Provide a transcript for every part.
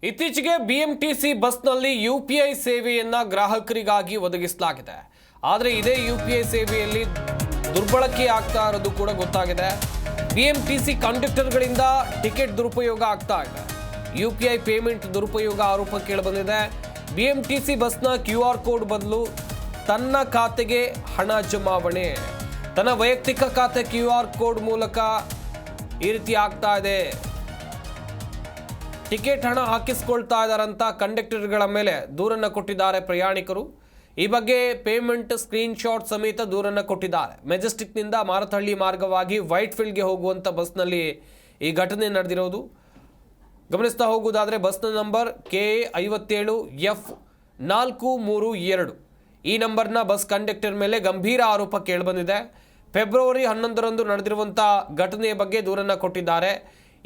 ಇತ್ತೀಚೆಗೆ ಬಿಎಂಟಿಸಿ ಬಸ್ನಲ್ಲಿ ಯುಪಿಐ ಸೇವೆಯನ್ನ ಗ್ರಾಹಕರಿಗಾಗಿ ಒದಗಿಸಲಾಗಿದೆ. ಆದರೆ ಇದೇ ಯುಪಿಐ ಸೇವೆಯಲ್ಲಿ ದುರ್ಬಳಕೆ ಆಗ್ತಾ ಇರೋದು ಕೂಡ ಗೊತ್ತಾಗಿದೆ. ಬಿಎಂಟಿಸಿ ಕಂಡಕ್ಟರ್ಗಳಿಂದ ಟಿಕೆಟ್ ದುರುಪಯೋಗ ಆಗ್ತಾ ಇದೆ. ಯುಪಿಐ ಪೇಮೆಂಟ್ ದುರುಪಯೋಗ ಆರೋಪ ಕೇಳಿಬಂದಿದೆ. ಬಿಎಂಟಿಸಿ ಬಸ್ನ QR ಕೋಡ್ ಬದಲು ತನ್ನ ಖಾತೆಗೆ ಹಣ ಜಮಾವಣೆ, ತನ್ನ ವೈಯಕ್ತಿಕ ಖಾತೆ QR ಕೋಡ್ ಮೂಲಕ ಈ ರೀತಿ ಆಗ್ತಾ ಇದೆ. ಟಿಕೆಟ್ ಹಣ ಹಾಕಿಸ್ಕೊಳ್ತಾ ಇದ್ದಾರಂತ ಕಂಡಕ್ಟರ್ಗಳ ಮೇಲೆ ದೂರನ್ನು ಕೊಟ್ಟಿದ್ದಾರೆ ಪ್ರಯಾಣಿಕರು. ಈ ಬಗ್ಗೆ ಪೇಮೆಂಟ್ ಸ್ಕ್ರೀನ್ ಶಾಟ್ ಸಮೇತ ದೂರನ್ನು ಕೊಟ್ಟಿದ್ದಾರೆ. ಮೆಜೆಸ್ಟಿಕ್ನಿಂದ ಮಾರತಹಳ್ಳಿ ಮಾರ್ಗವಾಗಿ ವೈಟ್ ಫೀಲ್ಡ್ಗೆ ಹೋಗುವಂಥ ಬಸ್ನಲ್ಲಿ ಈ ಘಟನೆ ನಡೆದಿರೋದು. ಗಮನಿಸ್ತಾ ಹೋಗುವುದಾದರೆ ಬಸ್ನ ನಂಬರ್ KA57F432 ಈ ನಂಬರ್ನ ಬಸ್ ಕಂಡಕ್ಟರ್ ಮೇಲೆ ಗಂಭೀರ ಆರೋಪ ಕೇಳಿಬಂದಿದೆ. ಫೆಬ್ರವರಿ 11ರಂದು ನಡೆದಿರುವಂಥ ಘಟನೆಯ ಬಗ್ಗೆ ದೂರನ್ನು ಕೊಟ್ಟಿದ್ದಾರೆ.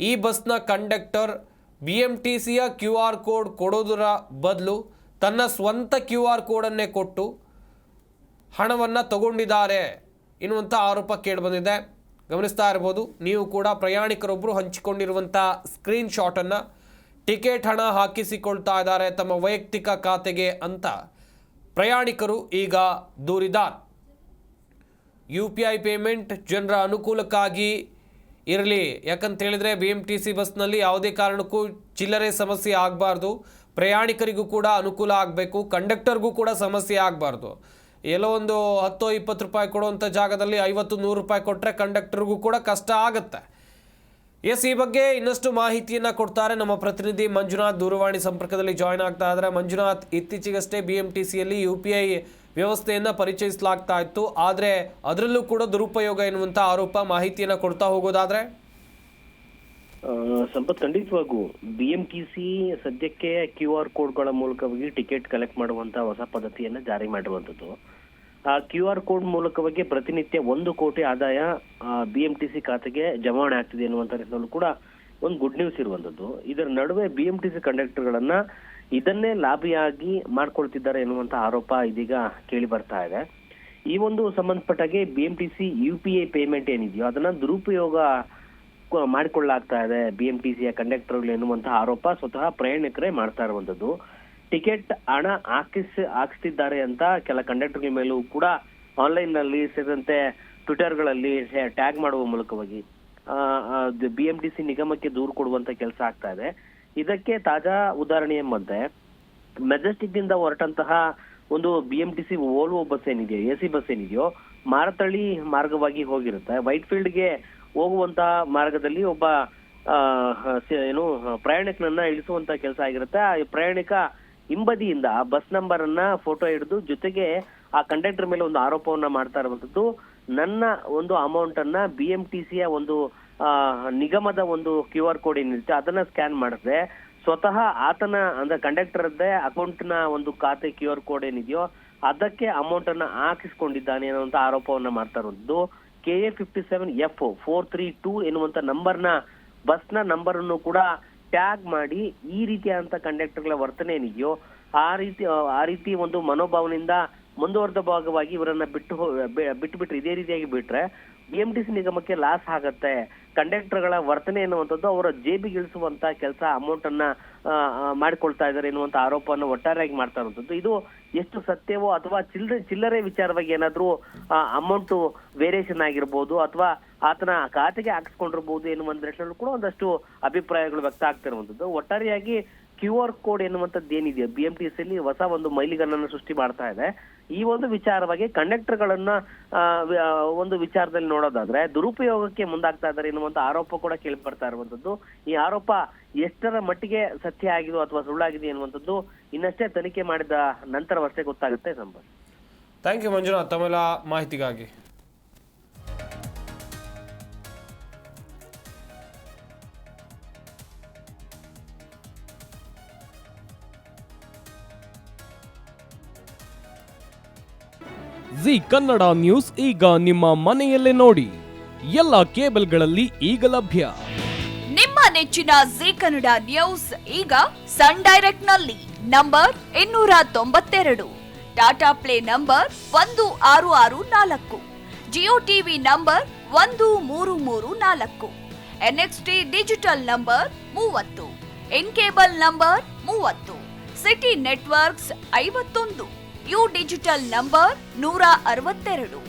ಈ ಬಸ್ನ ಕಂಡಕ್ಟರ್ ಬಿಎಂಟಿಸಿಯ QR ಕೋಡ್ ಕೊಡೋದರ ಬದಲು ತನ್ನ ಸ್ವಂತ QR ಕೋಡನ್ನೇ ಕೊಟ್ಟು ಹಣವನ್ನು ತಗೊಂಡಿದ್ದಾರೆ ಎನ್ನುವಂಥ ಆರೋಪ ಕೇಳಿಬಂದಿದೆ. ಗಮನಿಸ್ತಾ ಇರ್ಬೋದು ನೀವು ಕೂಡ. ಪ್ರಯಾಣಿಕರೊಬ್ಬರು ಹಂಚಿಕೊಂಡಿರುವಂಥ ಸ್ಕ್ರೀನ್ ಶಾಟನ್ನು ಟಿಕೆಟ್ ಹಣ ಹಾಕಿಸಿಕೊಳ್ತಾ ಇದ್ದಾರೆ ತಮ್ಮ ವೈಯಕ್ತಿಕ ಖಾತೆಗೆ ಅಂತ ಪ್ರಯಾಣಿಕರು ಈಗ ದೂರಿದ್ದಾರೆ. UPI ಪೇಮೆಂಟ್ ಜನರ ಅನುಕೂಲಕ್ಕಾಗಿ ಇರಲಿ, ಯಾಕಂತ ಹೇಳಿದರೆ BMTC ಬಸ್ನಲ್ಲಿ ಯಾವುದೇ ಕಾರಣಕ್ಕೂ ಚಿಲ್ಲರೆ ಸಮಸ್ಯೆ ಆಗಬಾರ್ದು. ಪ್ರಯಾಣಿಕರಿಗೂ ಕೂಡ ಅನುಕೂಲ ಆಗಬೇಕು, ಕಂಡಕ್ಟರ್ಗೂ ಕೂಡ ಸಮಸ್ಯೆ ಆಗಬಾರ್ದು. ಎಲ್ಲೋ ಒಂದು 10-20 ರೂಪಾಯಿ ಕೊಡುವಂಥ ಜಾಗದಲ್ಲಿ 50-100 ರೂಪಾಯಿ ಕೊಟ್ಟರೆ ಕಂಡಕ್ಟರ್ಗೂ ಕೂಡ ಕಷ್ಟ ಆಗುತ್ತೆ. ಎಸ್, ಈ ಬಗ್ಗೆ ಇನ್ನಷ್ಟು ಮಾಹಿತಿಯನ್ನು ಕೊಡ್ತಾರೆ ನಮ್ಮ ಪ್ರತಿನಿಧಿ ಮಂಜುನಾಥ್. ದೂರವಾಣಿ ಸಂಪರ್ಕದಲ್ಲಿ ಜಾಯ್ನ್ ಆಗ್ತಾ ಇದ್ದಾರೆ. ಮಂಜುನಾಥ್, ಇತ್ತೀಚೆಗಷ್ಟೇ BMTCಯಲ್ಲಿ UPI ವ್ಯವಸ್ಥೆಯನ್ನು ಪರಿಚಯಿಸಲಾಗ್ತಾ ಇತ್ತು, ಆದರೆ ಅದರಲ್ಲೂ ಕೂಡ ದುರುಪಯೋಗ ಎನ್ನುವಂಥ ಆರೋಪ. ಮಾಹಿತಿಯನ್ನು ಕೊಡ್ತಾ ಹೋಗೋದಾದ್ರೆ ಸಂಪತ್, ಖಂಡಿತವಾಗೂ BMTC ಸದ್ಯಕ್ಕೆ QR ಕೋಡ್ಗಳ ಮೂಲಕವಾಗಿ ಟಿಕೆಟ್ ಕಲೆಕ್ಟ್ ಮಾಡುವಂತ ಹೊಸ ಪದ್ಧತಿಯನ್ನ ಜಾರಿ ಮಾಡಿರುವಂತದ್ದು. ಆ QR ಕೋಡ್ ಮೂಲಕವಾಗಿ ಪ್ರತಿನಿತ್ಯ 1 ಕೋಟಿ ಆದಾಯ BMTC ಖಾತೆಗೆ ಜಮಾವಣೆ ಆಗ್ತಿದೆ ಎನ್ನುವಂತ ನಿಟ್ಟಿನಲ್ಲೂ ಕೂಡ ಒಂದು ಗುಡ್ ನ್ಯೂಸ್ ಇರುವಂತದ್ದು. ಇದರ ನಡುವೆ BMTC ಕಂಡಕ್ಟರ್ಗಳನ್ನ ಇದನ್ನೇ ಲಾಭಿಯಾಗಿ ಮಾಡ್ಕೊಳ್ತಿದ್ದಾರೆ ಎನ್ನುವಂತ ಆರೋಪ ಇದೀಗ ಕೇಳಿ ಬರ್ತಾ ಇದೆ. ಈ ಒಂದು ಸಂಬಂಧಪಟ್ಟಾಗೆ BMTC UPI ಪೇಮೆಂಟ್ ಏನಿದೆಯೋ ಅದನ್ನ ದುರುಪಯೋಗ ಮಾಡಿಕೊಳ್ಳಲಾಗ್ತಾ ಇದೆ BMTCಯ ಕಂಡಕ್ಟರ್ಗಳು ಎನ್ನುವಂತಹ ಆರೋಪ ಸ್ವತಃ ಪ್ರಯಾಣಿಕರೇ ಮಾಡ್ತಾ ಇರುವಂತದ್ದು. ಟಿಕೆಟ್ ಹಣ ಹಾಕಿಸ್ತಿದ್ದಾರೆ ಅಂತ ಕೆಲ ಕಂಡಕ್ಟರ್ಗಳ ಮೇಲೂ ಕೂಡ ಆನ್ಲೈನ್ ನಲ್ಲಿ ಸೇರಿದಂತೆ ಟ್ವಿಟರ್ಗಳಲ್ಲಿ ಟ್ಯಾಗ್ ಮಾಡುವ ಮೂಲಕವಾಗಿ BMTC ನಿಗಮಕ್ಕೆ ದೂರು ಕೊಡುವಂತ ಕೆಲಸ ಆಗ್ತಾ ಇದೆ. ಇದಕ್ಕೆ ತಾಜಾ ಉದಾಹರಣೆ ಎಂಬಂತೆ ಮೆಜೆಸ್ಟಿಕ್ ನಿಂದ ಹೊರಟಂತಹ ಒಂದು BMTC ವೋಲ್ವೋ ಬಸ್ ಏನಿದೆಯೋ, AC ಬಸ್ ಏನಿದೆಯೋ, ಮಾರತಹಳ್ಳಿ ಮಾರ್ಗವಾಗಿ ಹೋಗಿರುತ್ತೆ. ವೈಟ್ ಫೀಲ್ಡ್ಗೆ ಹೋಗುವಂತಹ ಮಾರ್ಗದಲ್ಲಿ ಒಬ್ಬ ಪ್ರಯಾಣಿಕನನ್ನ ಇಳಿಸುವಂತ ಕೆಲಸ ಆಗಿರುತ್ತೆ. ಆ ಪ್ರಯಾಣಿಕ ಹಿಂಬದಿಯಿಂದ ಆ ಬಸ್ ನಂಬರ್ ಅನ್ನ ಫೋಟೋ ಹಿಡಿದು ಜೊತೆಗೆ ಆ ಕಂಡಕ್ಟರ್ ಮೇಲೆ ಒಂದು ಆರೋಪವನ್ನ ಮಾಡ್ತಾ ಇರುವಂತದ್ದು. ನನ್ನ ಒಂದು ಅಮೌಂಟ್ ಅನ್ನ BMTCಯ ಒಂದು ನಿಗಮದ ಒಂದು QR ಕೋಡ್ ಏನಿರುತ್ತೆ ಅದನ್ನ ಸ್ಕ್ಯಾನ್ ಮಾಡಿದ್ರೆ ಸ್ವತಃ ಆತನ ಅಂದ್ರೆ ಕಂಡಕ್ಟರ್ ಅಕೌಂಟ್ ನ ಒಂದು ಖಾತೆ QR ಕೋಡ್ ಏನಿದೆಯೋ ಅದಕ್ಕೆ ಅಮೌಂಟ್ ಅನ್ನ ಹಾಕಿಸ್ಕೊಂಡಿದ್ದಾನೆ ಅನ್ನುವಂತ ಆರೋಪವನ್ನ ಮಾಡ್ತಾ ಇರುವಂತದ್ದು. KA57F432 ಎನ್ನುವಂತ ನಂಬರ್ನ ಬಸ್ನ ನಂಬರ್ ಅನ್ನು ಕೂಡ ಟ್ಯಾಗ್ ಮಾಡಿ ಈ ರೀತಿಯಾದಂತ ಕಂಡಕ್ಟರ್ಗಳ ವರ್ತನೆ ಏನಿದೆಯೋ ಆ ರೀತಿ ಒಂದು ಮನೋಭಾವನೆಯಿಂದ ಮುಂದುವರೆದ ಭಾಗವಾಗಿ ಇವರನ್ನ ಬಿಟ್ಟು ಇದೇ ರೀತಿಯಾಗಿ ಬಿಟ್ರೆ BMTC ನಿಗಮಕ್ಕೆ ಲಾಸ್ ಆಗತ್ತೆ. ಕಂಡಕ್ಟರ್ಗಳ ವರ್ತನೆ ಎನ್ನುವಂಥದ್ದು ಅವರ ಜೇಬಿಗೆ ಇಳಿಸುವಂತ ಕೆಲಸ ಅಮೌಂಟ್ ಅನ್ನ ಮಾಡಿಕೊಳ್ತಾ ಇದ್ದಾರೆ ಎನ್ನುವಂತ ಆರೋಪವನ್ನು ಒಟ್ಟಾರೆಯಾಗಿ ಮಾಡ್ತಾ ಇರುವಂತದ್ದು. ಇದು ಎಷ್ಟು ಸತ್ಯವೋ ಅಥವಾ ಚಿಲ್ಲರೆ ವಿಚಾರವಾಗಿ ಏನಾದ್ರೂ ಅಮೌಂಟ್ ವೇರಿಯೇಷನ್ ಆಗಿರ್ಬೋದು ಅಥವಾ ಆತನ ಖಾತೆಗೆ ಹಾಕಿಸ್ಕೊಂಡಿರ್ಬೋದು ಎನ್ನುವಂತ ನಿಟ್ಟಿನಲ್ಲೂ ಕೂಡ ಒಂದಷ್ಟು ಅಭಿಪ್ರಾಯಗಳು ವ್ಯಕ್ತ ಆಗ್ತಾ ಇರುವಂತದ್ದು. ಒಟ್ಟಾರೆಯಾಗಿ QR ಕೋಡ್ ಎನ್ನುವಂಥದ್ದು ಏನಿದೆಯೋ BMTCಯಲ್ಲಿ ಹೊಸ ಒಂದು ಮೈಲಿಗಲ್ಲನ್ನು ಸೃಷ್ಟಿ ಮಾಡ್ತಾ ಇದೆ. ಈ ಒಂದು ವಿಚಾರವಾಗಿ ಕಂಡಕ್ಟರ್ಗಳನ್ನ ಒಂದು ವಿಚಾರದಲ್ಲಿ ನೋಡೋದಾದ್ರೆ ದುರುಪಯೋಗಕ್ಕೆ ಮುಂದಾಗ್ತಾ ಇದ್ದಾರೆ ಎನ್ನುವಂತ ಆರೋಪ ಕೂಡ ಕೇಳಿ ಬರ್ತಾ ಇರುವಂತದ್ದು. ಈ ಆರೋಪ ಎಷ್ಟರ ಮಟ್ಟಿಗೆ ಸತ್ಯ ಆಗಿದೋ ಅಥವಾ ಸುಳ್ಳಾಗಿದೆ ಎನ್ನುವಂಥದ್ದು ಇನ್ನಷ್ಟೇ ತನಿಖೆ ಮಾಡಿದ ನಂತರವಷ್ಟೇ ಗೊತ್ತಾಗುತ್ತೆ. ಸಂಪತ್, ಥ್ಯಾಂಕ್ ಯು ಮಂಜುನಾಥ್ ತಮ್ಮೆಲ್ಲ ಮಾಹಿತಿಗಾಗಿ. ಜಿ ಕನ್ನಡ ನ್ಯೂಸ್ ಈಗ ನಿಮ್ಮ ಮನೆಯಲ್ಲೇ ನೋಡಿ. ಎಲ್ಲ ಕೇಬಲ್ಗಳಲ್ಲಿ ಈಗ ಲಭ್ಯ. ನಿಮ್ಮ ನೆಚ್ಚಿನ ಜಿ ಕನ್ನಡ ನ್ಯೂಸ್ ಈಗ ಸನ್ ಡೈರೆಕ್ಟ್ ನಲ್ಲಿ number 292, Tata Play number 1664, Jio TV number 1334, NXT digital number 30, N cable number 30, city networks 51, U digital number 162,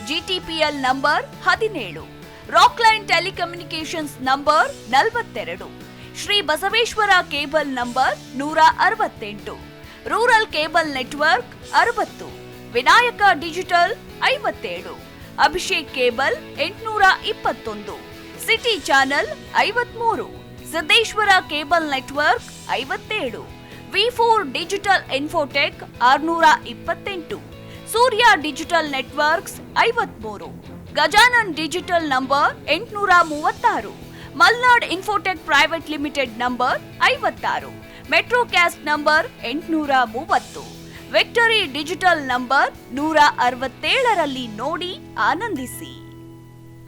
GTPL number 17, Rockline telecommunications number 42, Shri Basaveshwara cable number 168, rural cable network 60, Vinayaka digital 57, Abhishek cable 821, city channel 53, Siddeshwara cable network 57, ವಿ4 digital infotech 628, Surya digital networks 53, Gajanan digital number 836, Malnad infotech private limited number 56, Metrocast number 830, victory digital number 167ರಲ್ಲಿ ನೋಡಿ ಆನಂದಿಸಿ.